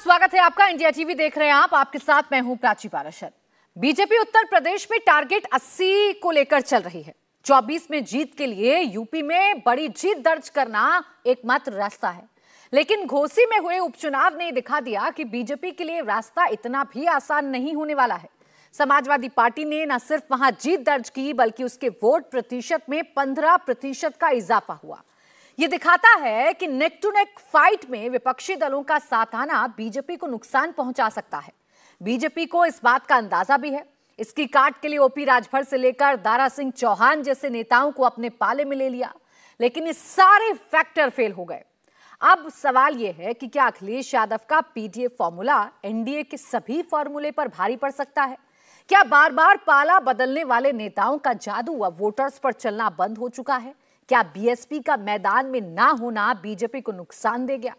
स्वागत है आपका। इंडिया टीवी देख रहे हैं आप, आपके साथ मैं हूं प्राची पाराशर। बीजेपी उत्तर प्रदेश में टारगेट 80 को लेकर चल रही है। 24 में जीत के लिए यूपी में बड़ी जीत दर्ज करना एकमात्र रास्ता है, लेकिन घोसी में हुए उपचुनाव ने दिखा दिया कि बीजेपी के लिए रास्ता इतना भी आसान नहीं होने वाला है। समाजवादी पार्टी ने न सिर्फ वहां जीत दर्ज की, बल्कि उसके वोट प्रतिशत में 15% का इजाफा हुआ। ये दिखाता है कि नेक टू नेक फाइट में विपक्षी दलों का साथ आना बीजेपी को नुकसान पहुंचा सकता है। बीजेपी को इस बात का अंदाजा भी है। इसकी काट के लिए ओपी राजभर से लेकर दारा सिंह चौहान जैसे नेताओं को अपने पाले में ले लिया, लेकिन ये सारे फैक्टर फेल हो गए। अब सवाल यह है कि क्या अखिलेश यादव का पीडीए फॉर्मूला एनडीए के सभी फॉर्मूले पर भारी पड़ सकता है? क्या बार बार पाला बदलने वाले नेताओं का जादू अब वोटर्स पर चलना बंद हो चुका है? क्या बीएसपी का मैदान में ना होना बीजेपी को नुकसान दे गया?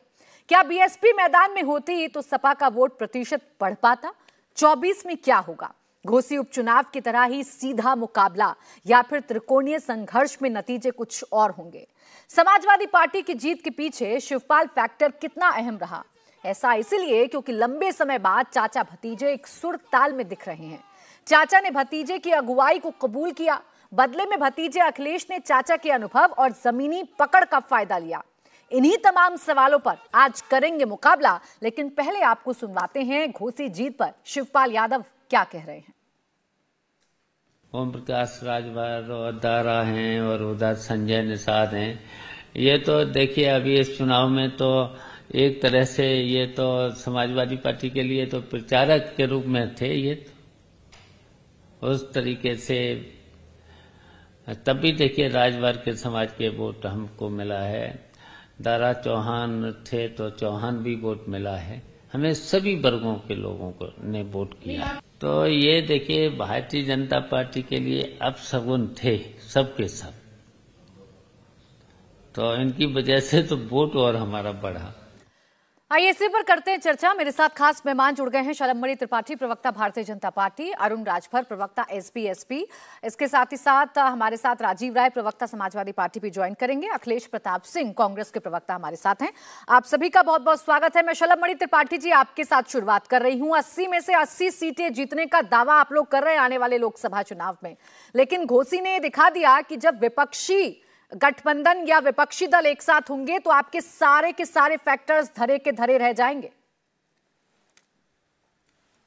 क्या बीएसपी मैदान में होती तो सपा का वोट प्रतिशत बढ़ पाता? 24 में क्या होगा? घोसी उपचुनाव की तरह ही सीधा मुकाबला या फिर त्रिकोणीय संघर्ष में नतीजे कुछ और होंगे? समाजवादी पार्टी की जीत के पीछे शिवपाल फैक्टर कितना अहम रहा? ऐसा इसलिए क्योंकि लंबे समय बाद चाचा भतीजे एक सुर ताल में दिख रहे हैं। चाचा ने भतीजे की अगुवाई को कबूल किया, बदले में भतीजे अखिलेश ने चाचा के अनुभव और जमीनी पकड़ का फायदा लिया। इन्हीं तमाम सवालों पर आज करेंगे मुकाबला, लेकिन पहले आपको सुनवाते हैं घोसी जीत पर शिवपाल यादव क्या कह रहे हैं। ओम प्रकाश राजभर और दारा हैं और उधर संजय निषाद हैं। ये तो देखिए अभी इस चुनाव में तो एक तरह से ये तो समाजवादी पार्टी के लिए तो प्रचारक के रूप में थे। ये तो उस तरीके से तब भी देखिए राजभर के समाज के वोट हमको मिला है। दारा चौहान थे तो चौहान भी वोट मिला है। हमें सभी वर्गों के लोगों को ने वोट किया। तो ये देखिए भारतीय जनता पार्टी के लिए अपशगुन थे सबके सब, तो इनकी वजह से तो वोट और हमारा बढ़ा। आइए इसी पर करते हैं चर्चा। मेरे साथ खास मेहमान जुड़ गए हैं। शलभमणि त्रिपाठी, प्रवक्ता भारतीय जनता पार्टी, अरुण राजभर, प्रवक्ता एसपी। इसके साथ ही साथ हमारे साथ राजीव राय, प्रवक्ता समाजवादी पार्टी भी ज्वाइन करेंगे। अखिलेश प्रताप सिंह, कांग्रेस के प्रवक्ता हमारे साथ हैं। आप सभी का बहुत बहुत स्वागत है। मैं शलभमणि त्रिपाठी जी आपके साथ शुरुआत कर रही हूँ। 80 में से 80 सीटें जीतने का दावा आप लोग कर रहे हैं आने वाले लोकसभा चुनाव में, लेकिन घोसी ने दिखा दिया कि जब विपक्षी गठबंधन या विपक्षी दल एक साथ होंगे तो आपके सारे के सारे फैक्टर्स धरे के धरे रह जाएंगे।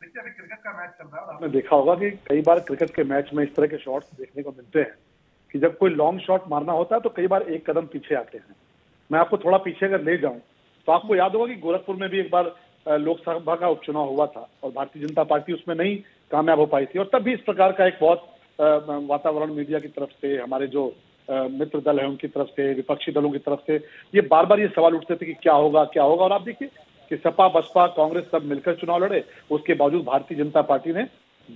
अभी क्रिकेट का मैच चल रहा है, आपने देखा होगा कि कई बार क्रिकेट के मैच में इस तरह के शॉट्स देखने को मिलते हैं कि जब कोई लॉन्ग शॉट मारना होता है तो कई बार एक कदम पीछे आते हैं। मैं आपको थोड़ा पीछे अगर ले जाऊं तो आपको याद होगा कि गोरखपुर में भी एक बार लोकसभा का उपचुनाव हुआ था और भारतीय जनता पार्टी उसमें नहीं कामयाब हो पाई थी, और तब भी इस प्रकार का एक बहुत वातावरण मीडिया की तरफ से, हमारे जो मित्र दल है उनकी तरफ से, विपक्षी दलों की तरफ से ये बार बार ये सवाल उठते थे कि क्या होगा क्या होगा। और आप देखिए कि सपा बसपा कांग्रेस सब मिलकर चुनाव लड़े, उसके बावजूद भारतीय जनता पार्टी ने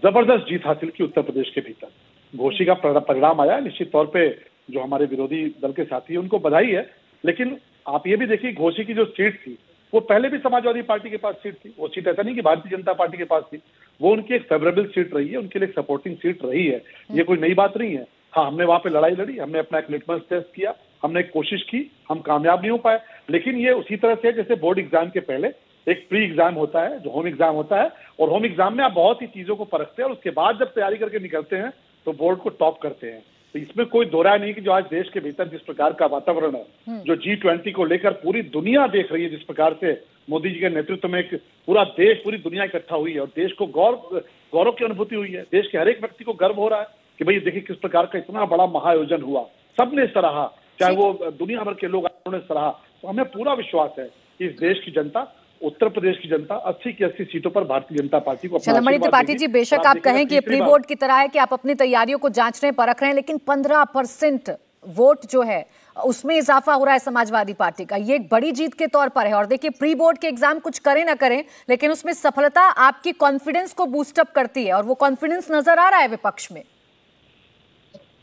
जबरदस्त जीत हासिल की उत्तर प्रदेश के भीतर। घोसी का परिणाम आया, निश्चित तौर पे जो हमारे विरोधी दल के साथी है उनको बधाई है, लेकिन आप ये भी देखिए घोसी की जो सीट थी वो पहले भी समाजवादी पार्टी के पास सीट थी। वो सीट ऐसा नहीं कि भारतीय जनता पार्टी के पास थी, वो उनकी एक फेवरेबल सीट रही है, उनके लिए एक सपोर्टिंग सीट रही है। ये कोई नई बात नहीं है। हाँ, हमने वहां पे लड़ाई लड़ी, हमने अपना एक लिटमस टेस्ट किया, हमने एक कोशिश की, हम कामयाब नहीं हो पाए, लेकिन ये उसी तरह से जैसे बोर्ड एग्जाम के पहले एक प्री एग्जाम होता है, जो होम एग्जाम होता है, और होम एग्जाम में आप बहुत ही चीजों को परखते हैं और उसके बाद जब तैयारी करके निकलते हैं तो बोर्ड को टॉप करते हैं। तो इसमें कोई दो राय नहीं कि जो आज देश के भीतर जिस प्रकार का वातावरण है, जो G20 को लेकर पूरी दुनिया देख रही है, जिस प्रकार से मोदी जी के नेतृत्व में एक पूरा देश, पूरी दुनिया इकट्ठा हुई है और देश को गौरव की अनुभूति हुई है। देश के हर एक व्यक्ति को गर्व हो रहा है कि भाई देखिए किस प्रकार का इतना बड़ा महाआयोजन हुआ, सबने सराहा, चाहे वो दुनिया भर के लोग उन्होंने सराहा। तो हमें पूरा विश्वास है कि इस देश की जनता, उत्तर प्रदेश की जनता 80 की 80 सीटों पर भारतीय जनता पार्टी को। शलभमणि त्रिपाठी जी, बेशक आप कहें कि प्री बोर्ड की तरह है कि आप अपनी तैयारियों को जांच रहे हैं, परख रहे हैं, लेकिन 15% वोट जो है उसमें इजाफा हो रहा है समाजवादी पार्टी का, ये एक बड़ी जीत के तौर पर है। और देखिए प्री बोर्ड के एग्जाम कुछ करें ना करें, लेकिन उसमें सफलता आपकी कॉन्फिडेंस को बूस्टअप करती है और वो कॉन्फिडेंस नजर आ रहा है विपक्ष में।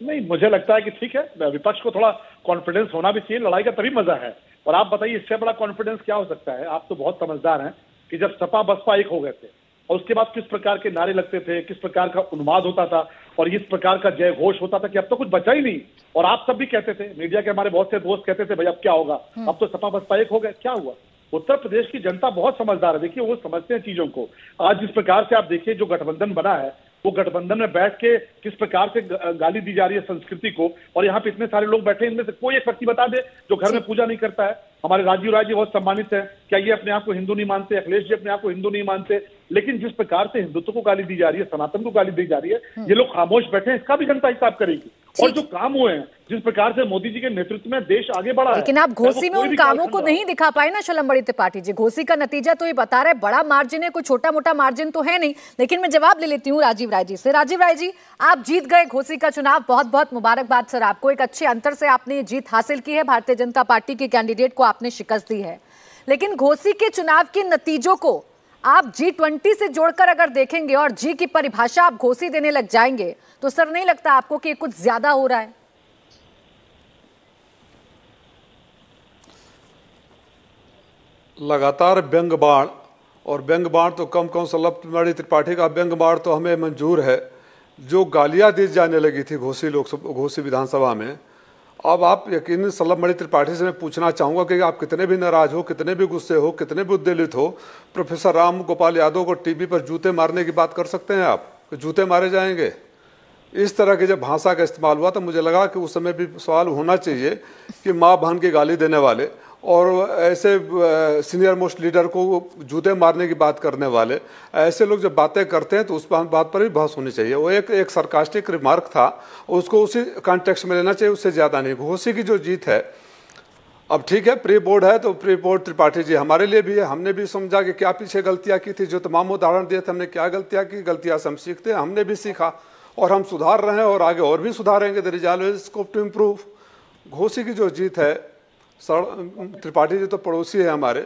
नहीं, मुझे लगता है कि ठीक है, विपक्ष को थोड़ा कॉन्फिडेंस होना भी चाहिए, लड़ाई का तभी मजा है। और आप बताइए इससे बड़ा कॉन्फिडेंस क्या हो सकता है? आप तो बहुत समझदार हैं कि जब सपा बसपा एक हो गए थे और उसके बाद किस प्रकार के नारे लगते थे, किस प्रकार का उन्माद होता था और इस प्रकार का जय घोष होता था कि अब तो कुछ बचा ही नहीं। और आप सब भी कहते थे, मीडिया के हमारे बहुत से दोस्त कहते थे भाई अब क्या होगा, अब तो सपा बसपा एक हो गए, क्या हुआ? उत्तर प्रदेश की जनता बहुत समझदार है। देखिए, वो समझते हैं चीजों को। आज जिस प्रकार से आप देखिए जो गठबंधन बना है, वो गठबंधन में बैठ के किस प्रकार से गाली दी जा रही है संस्कृति को। और यहाँ पे इतने सारे लोग बैठे, इनमें से कोई एक व्यक्ति बता दे जो घर में पूजा नहीं करता है। हमारे राजीव राय जी बहुत सम्मानित है, क्या ये अपने आप को हिंदू नहीं मानते? अखिलेश जी अपने आप को हिंदू नहीं मानते। लेकिन जिस प्रकार से हिंदुत्व को गाली दी जा रही है, सनातन को गाली दी जा रही है, ये लोग खामोश बैठे हैं, इसका भी जनता हिसाब करेगी। और जो काम हुए हैं, जिस प्रकार से मोदी जी के नेतृत्व में देश आगे बढ़ा है, लेकिन आप घोसी में उन कामों को नहीं दिखा पाए ना शलमबड़ी त्रिपाठी जी। घोसी का नतीजा तो ये बता रहा है, बड़ा मार्जिन है, कोई छोटा मोटा मार्जिन तो है नहीं। लेकिन मैं जवाब ले लेती हूँ राजीव राय जी से। राजीव राय जी, आप जीत गए घोसी का चुनाव, बहुत बहुत मुबारकबाद सर आपको। एक अच्छे अंतर से आपने ये जीत हासिल की है, भारतीय जनता पार्टी के कैंडिडेट को आपने शिकस्त दी है। लेकिन घोसी के चुनाव के नतीजों को आप G20 से जोड़कर अगर देखेंगे और जी की परिभाषा आप घोसी देने लग जाएंगे, तो सर नहीं लगता आपको कि कुछ ज्यादा हो रहा है? लगातार व्यंग बाण, और व्यंग बाण तो कम शलमबड़ी त्रिपाठी का व्यंग बाण तो हमें मंजूर है। जो गालियां दी जाने लगी थी घोसी विधानसभा में, अब आप यकीन शलमबड़ी त्रिपाठी से मैं पूछना चाहूँगा कि आप कितने भी नाराज हो, कितने भी गुस्से हो, कितने भी उद्वेलित हो, प्रोफेसर राम गोपाल यादव को टीवी पर जूते मारने की बात कर सकते हैं आप कि जूते मारे जाएंगे? इस तरह की जब भाषा का इस्तेमाल हुआ तो मुझे लगा कि उस समय भी सवाल होना चाहिए कि माँ बहन की गाली देने वाले और ऐसे सीनियर मोस्ट लीडर को जूते मारने की बात करने वाले ऐसे लोग जब बातें करते हैं तो उस बात पर भी बहस होनी चाहिए। वो एक सरकास्टिक रिमार्क था, उसको उसी कॉन्टेक्स्ट में लेना चाहिए, उससे ज़्यादा नहीं। घोसी की जो जीत है, अब ठीक है प्री बोर्ड है तो प्री बोर्ड त्रिपाठी जी हमारे लिए भी है। हमने भी समझा कि क्या पीछे गलतियाँ की थी, जो तमाम उदाहरण दिए थे हमने क्या गलतियाँ की, गलतियाँ से हम सीखते हैं, हमने भी सीखा और हम सुधार रहे हैं और आगे और भी सुधारेंगे। There is always scope to improve. Ghosi की जो जीत है, त्रिपाठी जी तो पड़ोसी है हमारे।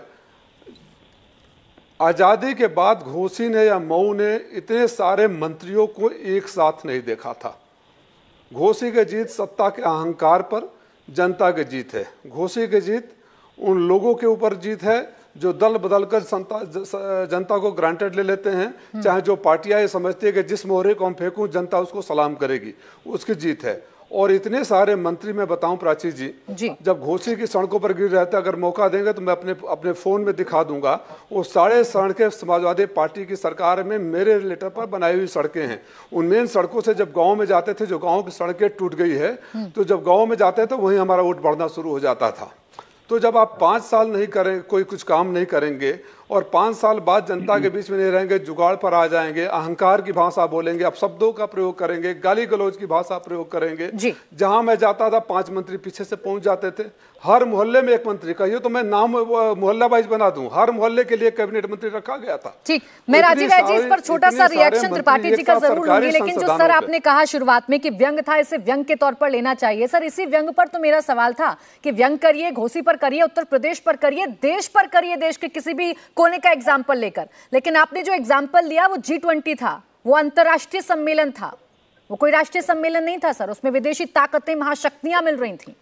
आज़ादी के बाद घोसी ने या मऊ ने इतने सारे मंत्रियों को एक साथ नहीं देखा था। घोसी की जीत सत्ता के अहंकार पर जनता की जीत है। घोसी की जीत उन लोगों के ऊपर जीत है जो दल बदल कर जनता को ग्रांटेड ले लेते हैं। चाहे जो पार्टियां ये समझती है कि जिस मोहरे को हम फेंकूं जनता उसको सलाम करेगी, उसकी जीत है। और इतने सारे मंत्री, मैं बताऊं प्राची जी, जब घोसी की सड़कों पर गिर रहे थे, अगर मौका देंगे तो मैं अपने फोन में दिखा दूंगा, वो सारे सड़कें समाजवादी पार्टी की सरकार में मेरे लेटर पर बनाई हुई सड़कें हैं। उन मेन सड़कों से जब गांव में जाते थे, जो गांव की सड़कें टूट गई है, तो जब गांव में जाते थे वहीं हमारा वोट बढ़ना शुरू हो जाता था। तो जब आप 5 साल नहीं करें, कोई कुछ काम नहीं करेंगे और 5 साल बाद जनता के बीच में नहीं रहेंगे, जुगाड़ पर आ जाएंगे, अहंकार की भाषा बोलेंगे, अब शब्दों का प्रयोग करेंगे, गाली गलौज की भाषा प्रयोग करेंगे। जहां मैं जाता था 5 मंत्री पीछे से पहुंच जाते थे। हर मोहल्ले में एक मंत्री, कहिए तो मैं नाम मोहल्ला वाइज बना दूं, हर मोहल्ले के लिए कैबिनेट मंत्री रखा गया था। ठीक, मैं राजीव राय जी इस पर छोटा सा रिएक्शन त्रिपाठी जी का जरूर लूंगी, लेकिन जो सर आपने कहा शुरुआत में कि व्यंग था, इसे व्यंग के तौर पर लेना चाहिए। सर इसी व्यंग पर तो मेरा सवाल था कि व्यंग करिए, घोसी पर करिए, उत्तर प्रदेश पर करिए, देश पर करिए, देश के किसी भी कोने का एग्जाम्पल लेकर। लेकिन आपने जो एग्जाम्पल लिया वो G20 था, वो अंतरराष्ट्रीय सम्मेलन था, वो कोई राष्ट्रीय सम्मेलन नहीं था सर। उसमें विदेशी ताकतें, महाशक्तियां मिल रही थी।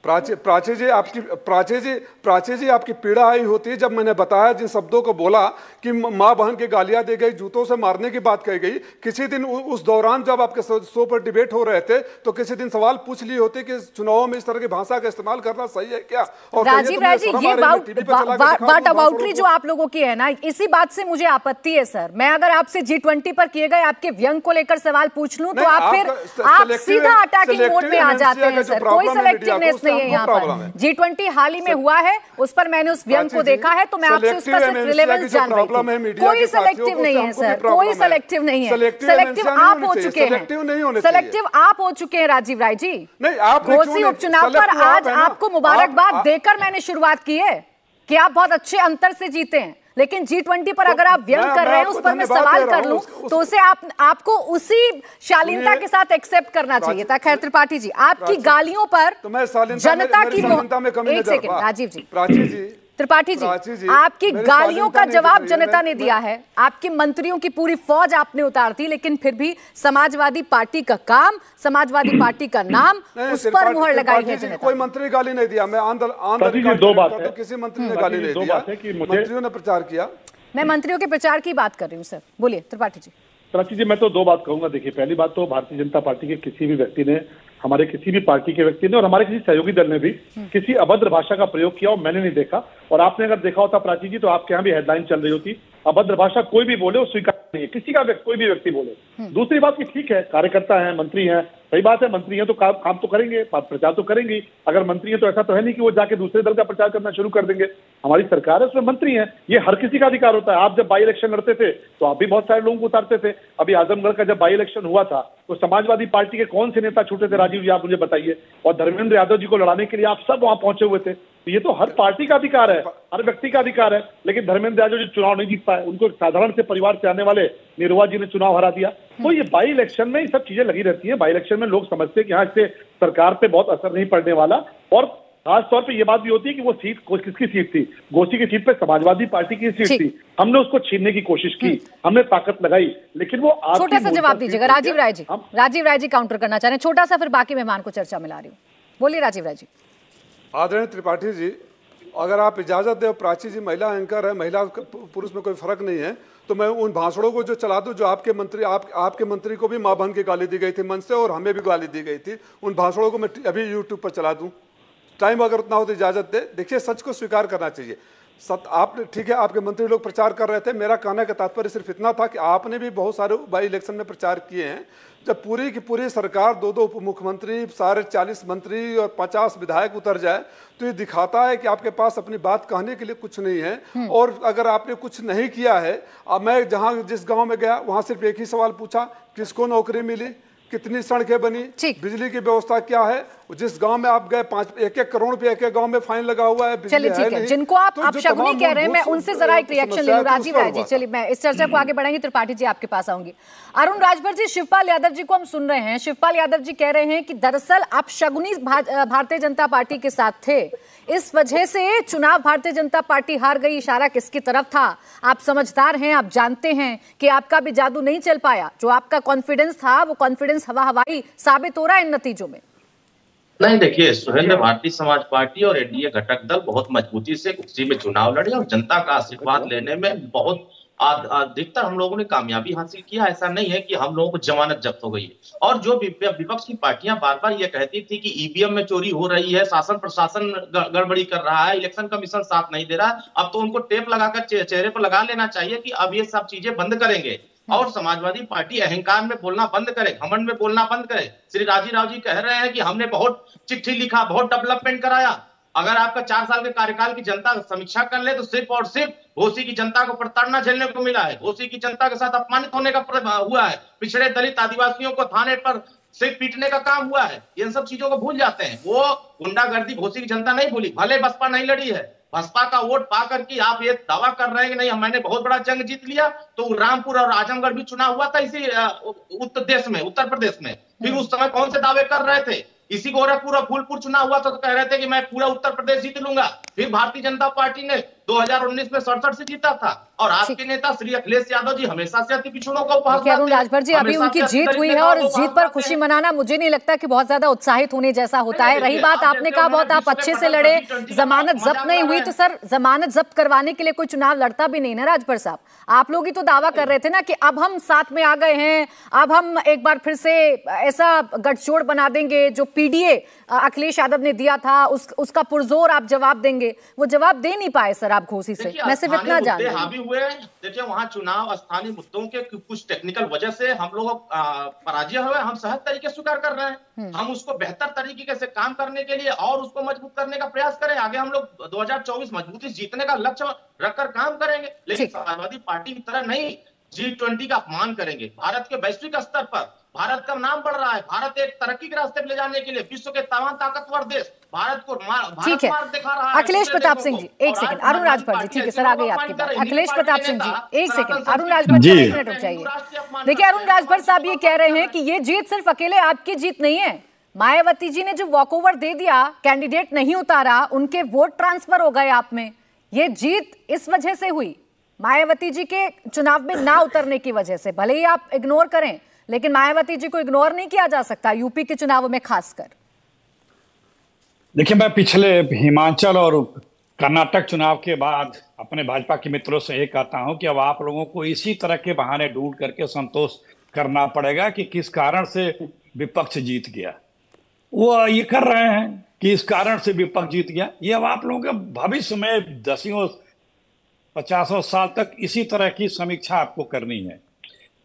प्राची जी आपकी पीड़ा आई होती है जब मैंने बताया, जिन शब्दों को बोला कि माँ बहन की गालियां दी गई, जूतों से मारने की बात कही गई। किसी दिन उस दौरान जब आपके शो पर डिबेट हो रहे थे तो किसी दिन सवाल पूछ लिए होते कि चुनावों में इस तरह की भाषा का इस्तेमाल करना सही है क्या? और राजीव राय जी, ये वाट अबाउटरी जो आप लोगों की है ना, इसी बात से मुझे आपत्ति है सर। मैं अगर आपसे G20 पर किए गए आपके व्यंग को लेकर सवाल पूछ लूं तो आप सीधा अटैकिंग मोड में आ जाते हैं सर। कोई सिलेक्टिवनेस नहीं है यहाँ पर। G20 हाल ही में हुआ है, उस पर मैंने उस व्यंग को देखा है, तो मैं आपसे उसका सिर्फ रिलेवेंस जान रही थी। कोई सिलेक्टिव नहीं है सर, कोई सिलेक्टिव नहीं है। सिलेक्टिव आप हो चुके हैं, सिलेक्टिव आप हो चुके हैं राजीव राय जी। घोसी उपचुनाव पर आज आपको मुबारकबाद देकर मैंने शुरुआत की है कि आप बहुत अच्छे अंतर से जीते हैं। लेकिन G20 पर अगर आप व्यंग कर रहे हैं, उस पर मैं सवाल कर लूं तो उसे आपको उसी शालीनता के साथ एक्सेप्ट करना चाहिए था। खैर त्रिपाठी जी, आपकी गालियों पर जनता की एक सेकंड राजीव जी, त्रिपाठी जी, आपकी गालियों का जवाब जनता ने दिया है। आपके मंत्रियों की पूरी फौज आपने उतार दी, लेकिन फिर भी समाजवादी पार्टी का काम, समाजवादी पार्टी का नाम, उस पर मुहर लगाई है जनता। कोई मंत्री गाली नहीं दिया। मैं दो बात है, किसी मंत्री ने गाली नहीं दिया, मंत्रियों ने प्रचार किया। मैं मंत्रियों के प्रचार की बात कर रही हूँ सर। बोलिए त्रिपाठी जी। प्राची जी, मैं तो 2 बात कहूंगा। देखिए, पहली बात तो भारतीय जनता पार्टी के किसी भी व्यक्ति ने हमारे किसी भी पार्टी के व्यक्ति ने और हमारे किसी सहयोगी दल ने भी किसी अभद्र भाषा का प्रयोग किया और मैंने नहीं देखा। और आपने अगर देखा होता प्राची जी, तो आपके यहाँ भी हेडलाइन चल रही होती, अभद्र भाषा कोई भी बोले वो स्वीकार नहीं है, किसी का कोई भी व्यक्ति बोले। दूसरी बात की ठीक है, कार्यकर्ता है, मंत्री हैं, सही बात है, मंत्री हैं तो काम तो करेंगे, प्रचार तो करेंगे। अगर मंत्री हैं तो ऐसा तो है नहीं कि वो जाके दूसरे दल का प्रचार करना शुरू कर देंगे। हमारी सरकार है, उसमें मंत्री हैं, ये हर किसी का अधिकार होता है। आप जब बाई इलेक्शन लड़ते थे तो आप भी बहुत सारे लोगों को उतारते थे। अभी आजमगढ़ का जब बाई इलेक्शन हुआ था तो समाजवादी पार्टी के कौन से नेता छूटे थे राजीव जी, आप मुझे बताइए। और धर्मेंद्र यादव जी को लड़ाने के लिए आप सब वहां पहुंचे हुए थे। तो ये तो हर पार्टी का अधिकार है, हर व्यक्ति का अधिकार है। लेकिन धर्मेंद्र यादव जी चुनाव नहीं जीत पाए, उनको एक साधारण से परिवार से आने वाले निरुआ जी ने चुनाव हरा दिया। तो ये बाई इलेक्शन में ये सब चीजें लगी रहती है। बाई इलेक्शन में लोग समझते हैं कि हाँ, इससे सरकार पे बहुत असर नहीं पड़ने वाला। और खासतौर पे ये बात भी होती है कि वो सीट किसकी सीट थी, घोसी की सीट पे समाजवादी पार्टी की सीट थी, हमने उसको छीनने की कोशिश की, हमने ताकत लगाई, लेकिन वो छोटा सा जवाब दीजिएगा राजीव राय जी। राजीव राय जी काउंटर करना चाह रहे हैं, छोटा सा, फिर बाकी मेहमान को चर्चा में ला रही हूँ। बोलिए राजीव राय जी। आदरणीय त्रिपाठी जी, अगर आप इजाजत दे, प्राची जी महिला एंकर है, महिला पुरुष में कोई फर्क नहीं है, तो मैं उन भाषणों को जो चला दूं जो आपके मंत्री को भी मां बहन की गाली दी गई थी मन से और हमें भी गाली दी गई थी, उन भाषणों को मैं अभी यूट्यूब पर चला दूं। टाइम अगर उतना हो तो इजाजत दे। देखिए, सच को स्वीकार करना चाहिए। आपने ठीक है, आपके मंत्री लोग प्रचार कर रहे थे, मेरा कहने का तात्पर्य सिर्फ इतना था कि आपने भी बहुत सारे बाई इलेक्शन में प्रचार किए हैं। जब पूरी की पूरी सरकार, 2 उप मुख्यमंत्री, सारे 40 मंत्री और 50 विधायक उतर जाए तो ये दिखाता है कि आपके पास अपनी बात कहने के लिए कुछ नहीं है। और अगर आपने कुछ नहीं किया है, अब मैं जिस गांव में गया वहां सिर्फ एक ही सवाल पूछा, किसको नौकरी मिली, कितनी सड़कें बनी, बिजली की व्यवस्था क्या है। जिस गांव में आप गए 1-1 करोड़ रुपए एक गांव में फाइन लगा हुआ है, चलिए ठीक है, जिनको आप शगुनी कह रहे हैं मैं उनसे जरा एक रिएक्शन ले लूं। राजीव राय जी, चलिए मैं इस चर्चा को आगे बढ़ाएंगे, त्रिपाठी जी आपके पास आऊंगी। अरुण राजभर जी, शिवपाल यादव जी को हम सुन रहे हैं, शिवपाल यादव जी कह रहे हैं कि दरअसल आप शगुनी भारतीय जनता पार्टी के साथ थे, इस वजह से चुनाव भारतीय जनता पार्टी हार गई। इशारा किसकी तरफ था? आप समझदार हैं, आप जानते हैं कि आपका भी जादू नहीं चल पाया, जो आपका कॉन्फिडेंस था वो कॉन्फिडेंस हवाई साबित हो रहा है इन नतीजों में। नहीं, देखिए, सुहेंद्र, भारतीय समाज पार्टी और एनडीए घटक दल बहुत मजबूती से कुर्सी में चुनाव लड़े और जनता का आशीर्वाद लेने में बहुत अधिकतर हम लोगों ने कामयाबी हासिल किया। ऐसा नहीं है कि हम लोगों को जमानत जब्त हो गई है। और जो विपक्ष की पार्टियां बार बार ये कहती थी कि ईवीएम में चोरी हो रही है, शासन प्रशासन गड़बड़ी कर रहा है, इलेक्शन कमीशन साथ नहीं दे रहा, अब तो उनको टेप लगाकर चेहरे पर लगा लेना चाहिए कि अब ये सब चीजें बंद करेंगे और समाजवादी पार्टी अहंकार में बोलना बंद करे, घमंड में बोलना बंद करे। श्री राजीव राव जी कह रहे हैं कि हमने बहुत चिट्ठी लिखा, बहुत डेवलपमेंट कराया। अगर आपका 4 साल के कार्यकाल की जनता समीक्षा कर ले तो सिर्फ और सिर्फ घोसी की जनता को प्रताड़ना झेलने को मिला है, घोसी की जनता के साथ अपमानित होने का हुआ है, पिछड़े दलित आदिवासियों को थाने पर सिर पीटने का काम हुआ है। इन सब चीजों को भूल जाते हैं। वो गुंडागर्दी घोसी की जनता नहीं भूली, भले बसपा नहीं लड़ी है। बसपा का वोट पा करके आप ये दावा कर रहे हैं कि नहीं मैंने बहुत बड़ा जंग जीत लिया, तो रामपुर और आजमगढ़ भी चुनाव हुआ था इसी उत्तर प्रदेश में। फिर उस समय कौन से दावे कर रहे थे? इसी गोरखपुर और फूलपुर चुनाव हुआ था तो कह रहे थे कि मैं पूरा उत्तर प्रदेश जीत लूंगा। फिर भारतीय जनता पार्टी ने 2019 में 67 से जीता था। और आपके नेता श्री अखिलेश यादव जी हमेशा से अति पिछड़ों का उपहास देते हैं। अरुण राजभर जी, अभी उनकी जीत हुई है और जीत पर खुशी मनाना मुझे नहीं लगता कि बहुत ज्यादा उत्साहित होने जैसा होता है। रही बात, आपने कहा बहुत आप अच्छे से लड़े, जमानत जब्त नहीं हुई, तो सर जमानत जब्त करवाने के लिए कोई चुनाव लड़ता भी नहीं ना राजभर साहब। आप लोग ही तो दावा कर रहे थे ना कि अब हम साथ में आ गए हैं, अब हम एक बार फिर से ऐसा गठजोड़ बना देंगे, जो पीडीए अखिलेश यादव ने दिया था उसका पुरजोर आप जवाब देंगे। वो जवाब दे नहीं पाए सर आप घोसी से, मैं सिर्फ इतना जानती हूं। हावी हुए, देखिए वहां चुनाव स्थानीय मुद्दों के कुछ टेक्निकल वजह से हम लोग पराजय हुए। हम सहज तरीके स्वीकार कर रहे हैं, हम उसको बेहतर तरीके से काम करने के लिए और उसको मजबूत करने का प्रयास करें। आगे हम लोग 2024 मजबूती जीतने का लक्ष्य रखकर काम करेंगे, लेकिन समाजवादी पार्टी की तरह नहीं G20 का अपमान करेंगे। भारत के वैश्विक स्तर पर भारत का नाम बढ़ रहा है। भारत एक तरक्की के रास्ते पर ले जाने के लिए विश्व के तमाम ताकतवर देश भारत को ठीक है। अखिलेश प्रताप सिंह जी एक सेकंड, अरुण राजभर जी ठीक है सर, आ गई आपकी बात। अखिलेश प्रताप सिंह जी एक सेकंड, अरुण राजभर जी 1 मिनट रुक जाइए। देखिए अरुण राजभर साहब ये कह रहे हैं कि ये जीत सिर्फ अकेले आपकी जीत नहीं है। मायावती जी ने जो वॉकओवर दे दिया, कैंडिडेट नहीं उतारा, उनके वोट ट्रांसफर हो गए आप में, ये जीत इस वजह से हुई, मायावती जी के चुनाव में ना उतरने की वजह से। भले ही आप इग्नोर करें, लेकिन मायावती जी को इग्नोर नहीं किया जा सकता यूपी के चुनाव में खासकर। देखिए, मैं पिछले हिमाचल और कर्नाटक चुनाव के बाद अपने भाजपा के मित्रों से ये कहता हूं कि अब आप लोगों को इसी तरह के बहाने ढूंढ करके संतोष करना पड़ेगा कि किस कारण से विपक्ष जीत गया। वो ये कर रहे हैं कि इस कारण से विपक्ष जीत गया। ये अब आप लोगों के भविष्य में 10-50 साल तक इसी तरह की समीक्षा आपको करनी है,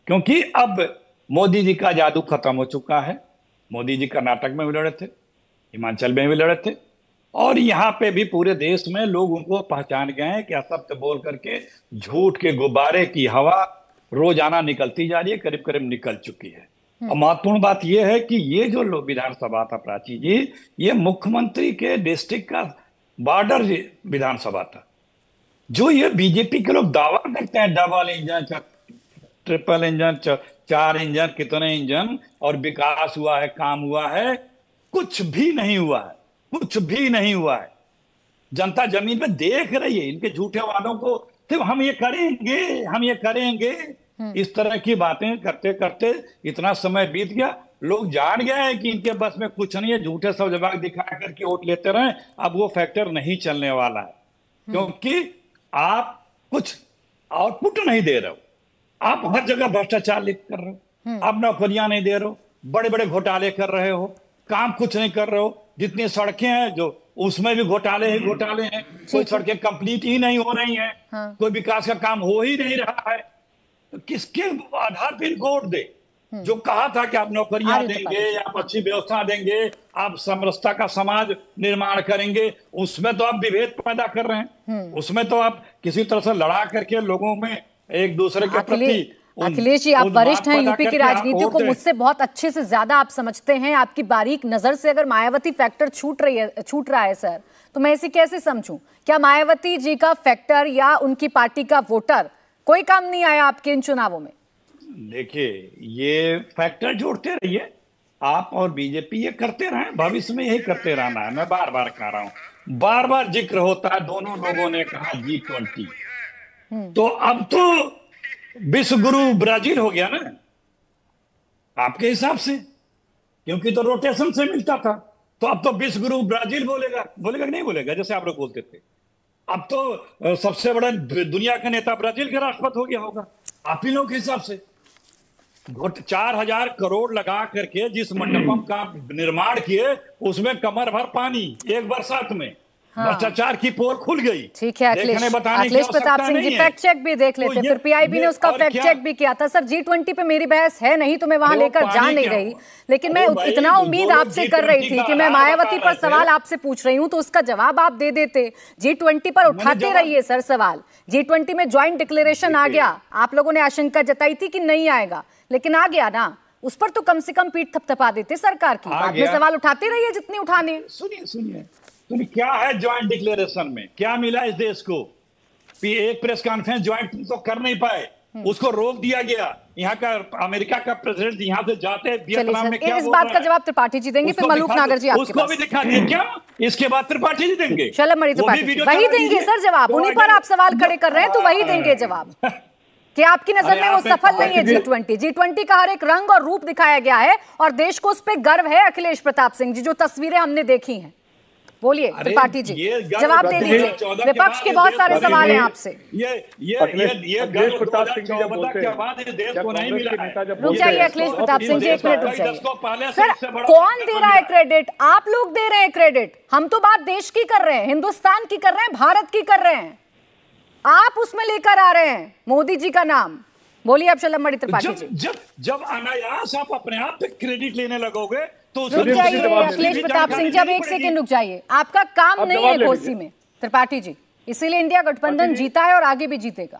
क्योंकि अब मोदी जी का जादू खत्म हो चुका है। मोदी जी कर्नाटक में भी लड़े थे, हिमाचल में भी लड़े थे, और यहाँ पे भी पूरे देश में लोग उनको पहचान गए हैं कि असत्य बोल करके झूठ के गुब्बारे की हवा रोजाना निकलती जा रही है, करीब करीब निकल चुकी है। और महत्वपूर्ण बात यह है कि ये जो लोग विधानसभा था प्राची जी, ये मुख्यमंत्री के डिस्ट्रिक्ट का बॉर्डर विधानसभा था। जो ये बीजेपी के लोग दावा करते हैं double engine, triple engine, 4 engine, कितने इंजन और विकास हुआ है, काम हुआ है, कुछ भी नहीं हुआ है, कुछ भी नहीं हुआ है। जनता जमीन पे देख रही है इनके झूठे वादों को। तो हम ये करेंगे, हम ये करेंगे, इस तरह की बातें करते करते इतना समय बीत गया। लोग जान गए हैं कि इनके बस में कुछ नहीं है, झूठे सब जवाब दिखा करके वोट लेते रहे। अब वो फैक्टर नहीं चलने वाला है, क्योंकि आप कुछ आउटपुट नहीं दे रहे हो। आप हर जगह भ्रष्टाचार कर रहे हो, आप नौकरियां नहीं दे रहे हो, बड़े बड़े घोटाले कर रहे हो, काम कुछ नहीं कर रहे हो। जितनी सड़कें हैं जो उसमें भी घोटाले ही घोटाले हैं, कोई सड़कें कंप्लीट ही नहीं हो रही हैं, कोई विकास का काम हो ही नहीं रहा है। तो किसके आधार पर इनको वोट दे? जो कहा था कि आप नौकरियां देंगे, आप अच्छी व्यवस्था देंगे, आप समरसता का समाज निर्माण करेंगे, उसमें तो आप विभेद पैदा कर रहे हैं। उसमें तो आप किसी तरह से लड़ा करके लोगों में एक दूसरे के प्रति। अखिलेश जी, आप वरिष्ठ हैं यूपी की राजनीति को मुझसे बहुत अच्छे से ज्यादा आप समझते हैं। आपकी बारीक नजर से अगर मायावती फैक्टर छूट रहा है सर, तो मैं इसे कैसे समझूं? क्या मायावती जी का फैक्टर या उनकी पार्टी का वोटर कोई काम नहीं आया आपके इन चुनावों में? देखिए, ये फैक्टर जोड़ते रहिए आप, और बीजेपी ये करते रहे, भविष्य में यही करते रहना है। मैं बार बार कह रहा हूं, बार बार जिक्र होता है, दोनों लोगों ने कहा G20, तो अब तो विश्व गुरु ब्राजील हो गया ना आपके हिसाब से, क्योंकि तो रोटेशन से मिलता था। तो अब तो विश्व गुरु ब्राजील बोलेगा कि नहीं बोलेगा, जैसे आप लोग बोलते थे। अब तो सबसे बड़ा दुनिया का नेता ब्राजील के राष्ट्रपति हो गया होगा आप ही लोगों के हिसाब से। 4,000 करोड़ लगा करके जिस मंडपम का निर्माण किए, उसमें कमर भर पानी एक बरसात में। भ्रष्टाचार की पोल खुल गई। ठीक है अखिलेश प्रताप सिंह जी, फैक्ट चेक भी देख लेते, फिर पीआईबी ने उसका फैक्ट चेक भी किया था। सर, G20 पे मेरी बहस है नहीं, तो मैं वहां लेकर जा नहीं रही, लेकिन मैं इतना उम्मीद आपसे कर रही थी कि मैं मायावती पर सवाल आपसे पूछ रही हूं तो उसका जवाब आप दे देते। G20 पर उठाते रहिए सर सवाल। G20 में ज्वाइंट डिक्लेरेशन आ गया, आप लोगों ने आशंका जताई थी कि नहीं आएगा, लेकिन आ गया ना, उस पर तो कम से कम पीठ थपथपा देते सरकार की। बाद में सवाल उठाते रहिए जितनी उठाने। सुनिए क्या है ज्वाइंट डिक्लेरेशन में, क्या मिला इस देश को? एक प्रेस कॉन्फ्रेंस ज्वाइंट तो कर नहीं पाए, उसको रोक दिया गया। यहाँ का अमेरिका का प्रेसिडेंट यहाँ से जाते वियतनाम में क्या इस बात का जवाब त्रिपाठी जी देंगे, फिर मलूक नागर जी आपके उसको भी दिखा दिए क्या? इसके बाद त्रिपाठी जी देंगे, शलम त्रिपाठी वही देंगे सर जवाब। उन्हीं पर आप सवाल खड़े कर रहे हैं तो वही देंगे जवाब। क्या आपकी नजर में वो सफल नहीं है G20 का हर एक रंग और रूप दिखाया गया है और देश को उस पर गर्व है। अखिलेश प्रताप सिंह जी, जो तस्वीरें हमने देखी हैं, बोलिए त्रिपाठी जी, जवाब दे दीजिए। विपक्ष के बहुत सारे सवाल हैं आपसे। अखिलेश प्रताप सिंह जी जब बोलते हैं, रुक जाइए अखिलेश प्रताप सिंह जी, 1 मिनट रुक जाइए। सर, कौन दे रहा है क्रेडिट? आप लोग दे रहे हैं क्रेडिट। हम तो बात देश की कर रहे हैं, हिंदुस्तान की कर रहे हैं, भारत की कर रहे हैं। आप उसमें लेकर आ रहे हैं मोदी जी का नाम। बोलिए अब शलम त्रिपाठी जी। जब अनायास आप अपने आप पे क्रेडिट लेने लगोगे तो रुक जाइए अखिलेश प्रताप सिंह जी, अब 1 सेकंड रुक जाइए। आपका काम नहीं है घोसी में त्रिपाठी जी, इसीलिए इंडिया गठबंधन जीता है और आगे भी जीतेगा।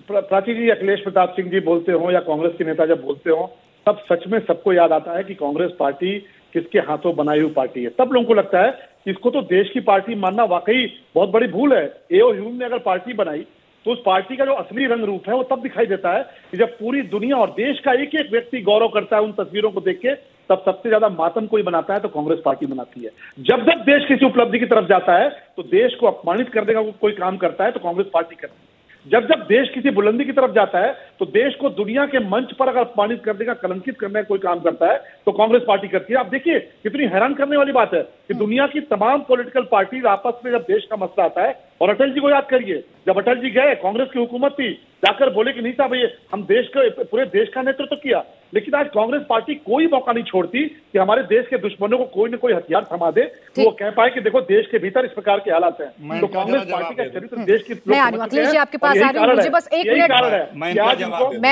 प्राची जी, अखिलेश प्रताप सिंह जी बोलते हो या कांग्रेस के नेता जब बोलते हो, तब सच में सबको याद आता है कि कांग्रेस पार्टी किसके हाथों बनाई हुई पार्टी है। सब लोगों को लगता है कि इसको तो देश की पार्टी मानना वाकई बहुत बड़ी भूल है। एओ ह्यूम ने अगर पार्टी बनाई तो उस पार्टी का जो असली रंग रूप है वो तब दिखाई देता है कि जब पूरी दुनिया और देश का एक एक व्यक्ति गौरव करता है उन तस्वीरों को देख के। तब सबसे ज्यादा मातम कोई बनाता है तो कांग्रेस पार्टी बनाती है। जब जब देश किसी उपलब्धि की तरफ जाता है तो देश को अपमानित करने का कोई काम करता है तो कांग्रेस पार्टी करती है। जब जब देश किसी बुलंदी की तरफ जाता है तो देश को दुनिया के मंच पर अगर अपमानित करने का, कलंकित करने का कोई काम करता है तो कांग्रेस पार्टी करती है। आप देखिए कितनी हैरान करने वाली बात है कि दुनिया की तमाम पॉलिटिकल पार्टी आपस में जब देश का मसला आता है, और अटल जी को याद करिए, जब अटल जी गए, कांग्रेस की हुकूमत थी, जाकर बोले कि नहीं साहब ये हम देश के पूरे देश का नेतृत्व किया। लेकिन आज कांग्रेस पार्टी कोई मौका नहीं छोड़ती कि हमारे देश के दुश्मनों को कोई न कोई हथियार थमा दे, तो वो कह पाए कि देखो देश के भीतर इस प्रकार के हालात हैं। तो कांग्रेस पार्टी का चरित्र देश की मैं आ रही हूँ अखिलेश जी आपके पास आ रही हूँ, मुझे बस 1 मिनट